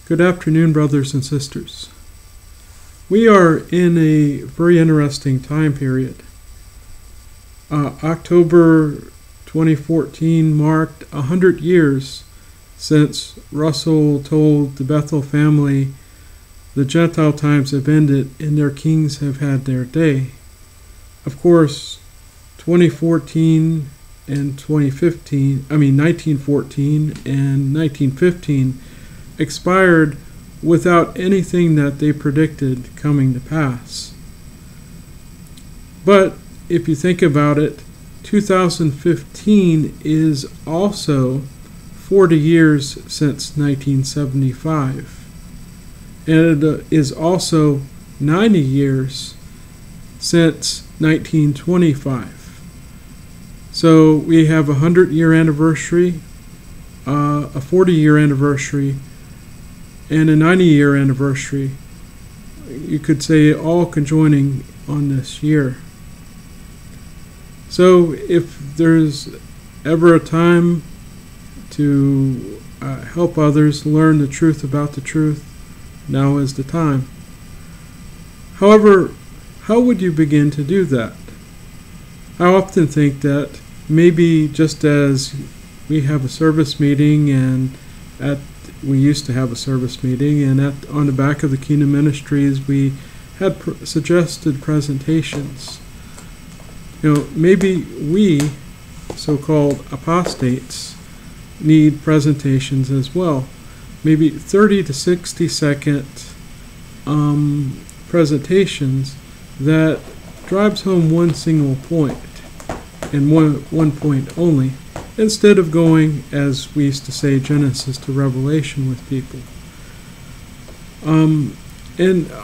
Good afternoon, brothers and sisters. We are in a very interesting time period. October 2014 marked 100 years since Russell told the Bethel family the Gentile times have ended and their kings have had their day. Of course, 1914 and 1915 expired without anything that they predicted coming to pass. But if you think about it, 2015 is also 40 years since 1975. And it is also 90 years since 1925. So we have a 100-year anniversary, a 40-year anniversary, and a 90-year anniversary. You could say all conjoining on this year. So if there's ever a time to help others learn the truth about the truth, now is the time. However, how would you begin to do that? I often think that maybe just as we have a service meeting and we used to have a service meeting, and on the back of the Kingdom Ministries we had suggested presentations. Maybe we, so-called apostates, need presentations as well. Maybe 30 to 60 second presentations that drives home one single point, and one point only, instead of going, as we used to say, Genesis to Revelation with people. And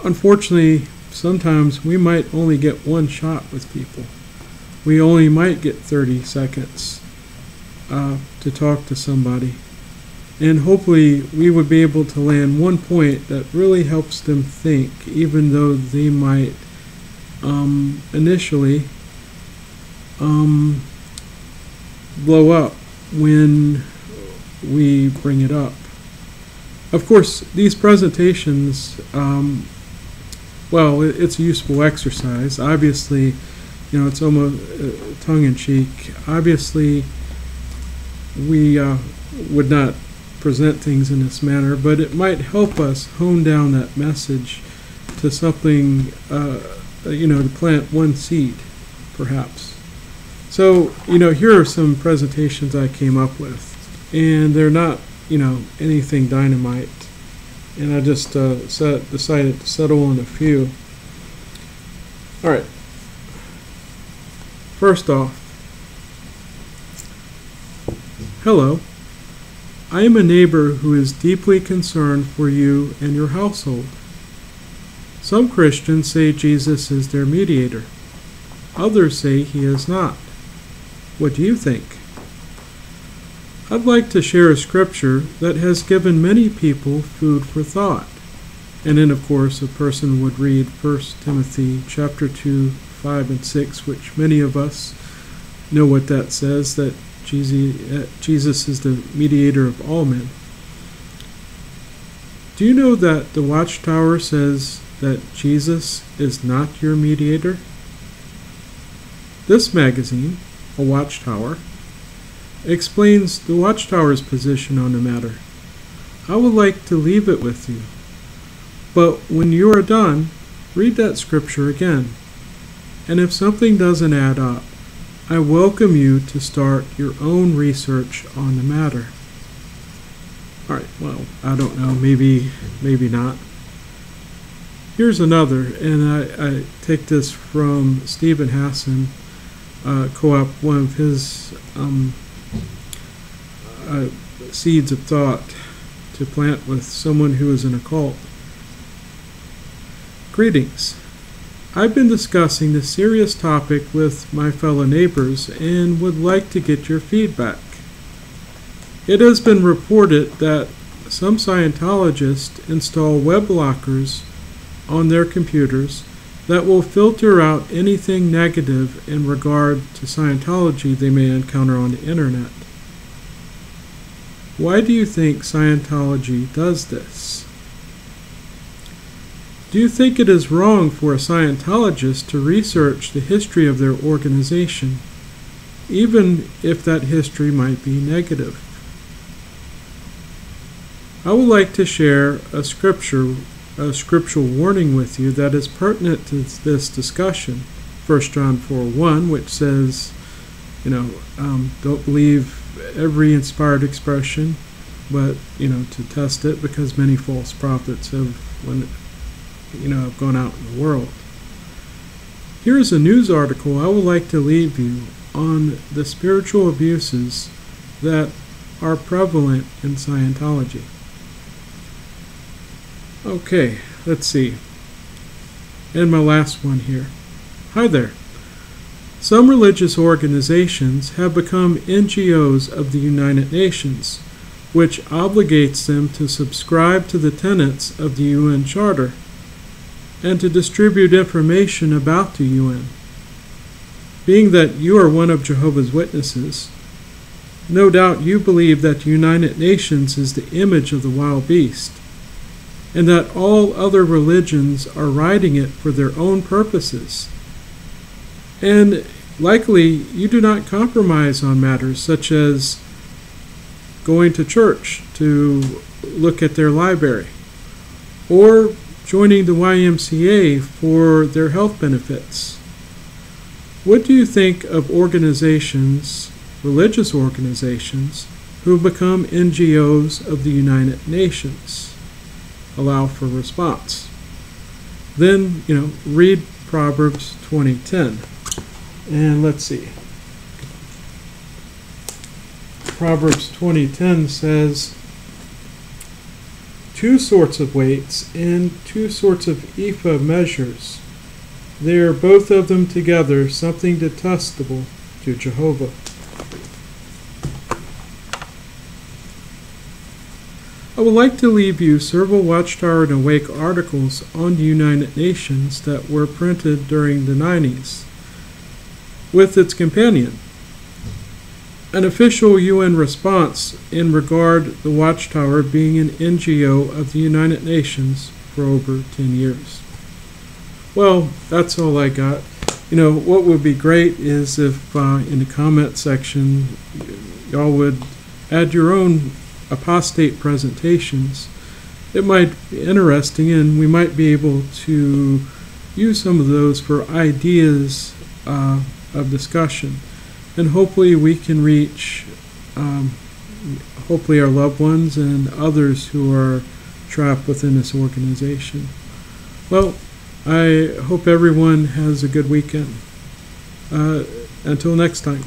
unfortunately, sometimes we might only get one shot with people. We only might get 30 seconds to talk to somebody. And hopefully we would be able to land one point that really helps them think, even though they might initially blow up when we bring it up. Of course, these presentations, it's a useful exercise. Obviously, it's almost tongue-in-cheek. Obviously, we would not present things in this manner, but it might help us hone down that message to something, to plant one seed, perhaps. So, here are some presentations I came up with, and they're not, anything dynamite, and I just decided to settle on a few. All right. First off, hello. I am a neighbor who is deeply concerned for you and your household. Some Christians say Jesus is their mediator. Others say he is not. What do you think? I'd like to share a scripture that has given many people food for thought. And then, of course, a person would read 1 Timothy chapter 2, 5, and 6, which many of us know what that says, that Jesus is the mediator of all men. Do you know that the Watchtower says that Jesus is not your mediator? This magazine, A Watchtower, explains the Watchtower's position on the matter. I would like to leave it with you, but when you are done, read that scripture again. And if something doesn't add up, I welcome you to start your own research on the matter. All right, well, I don't know, maybe not. Here's another, and I take this from Stephen Hassan, co-op, one of his seeds of thought to plant with someone who is in a cult. Greetings. I've been discussing this serious topic with my fellow neighbors and would like to get your feedback. It has been reported that some Scientologists install web blockers on their computers that will filter out anything negative in regard to Scientology they may encounter on the internet. Why do you think Scientology does this? Do you think it is wrong for a Scientologist to research the history of their organization, even if that history might be negative? I would like to share a scriptural warning with you that is pertinent to this discussion. 1 John 4:1, which says, don't believe every inspired expression, but, to test it, because many false prophets have gone out in the world. Here is a news article I would like to leave you on the spiritual abuses that are prevalent in Scientology. Okay, let's see. And my last one here. Hi there. Some religious organizations have become NGOs of the United Nations, which obligates them to subscribe to the tenets of the UN Charter and to distribute information about the UN. Being that you are one of Jehovah's Witnesses, no doubt you believe that the United Nations is the image of the wild beast, and that all other religions are writing it for their own purposes. And likely you do not compromise on matters such as going to church to look at their library, or joining the YMCA for their health benefits. What do you think of organizations, religious organizations, who have become NGOs of the United Nations? Allow for response. Then, read Proverbs 20:10. And let's see. Proverbs 20:10 says, two sorts of weights and two sorts of ephah measures. They are both of them together something detestable to Jehovah. I would like to leave you several Watchtower and Awake articles on the United Nations that were printed during the 90s, with its companion, an official UN response in regard the Watchtower being an NGO of the United Nations for over 10 years. Well, that's all I got. What would be great is if in the comment section y'all would add your own apostate presentations. It might be interesting, and we might be able to use some of those for ideas of discussion, and hopefully we can reach hopefully our loved ones and others who are trapped within this organization. Well, I hope everyone has a good weekend. Until next time.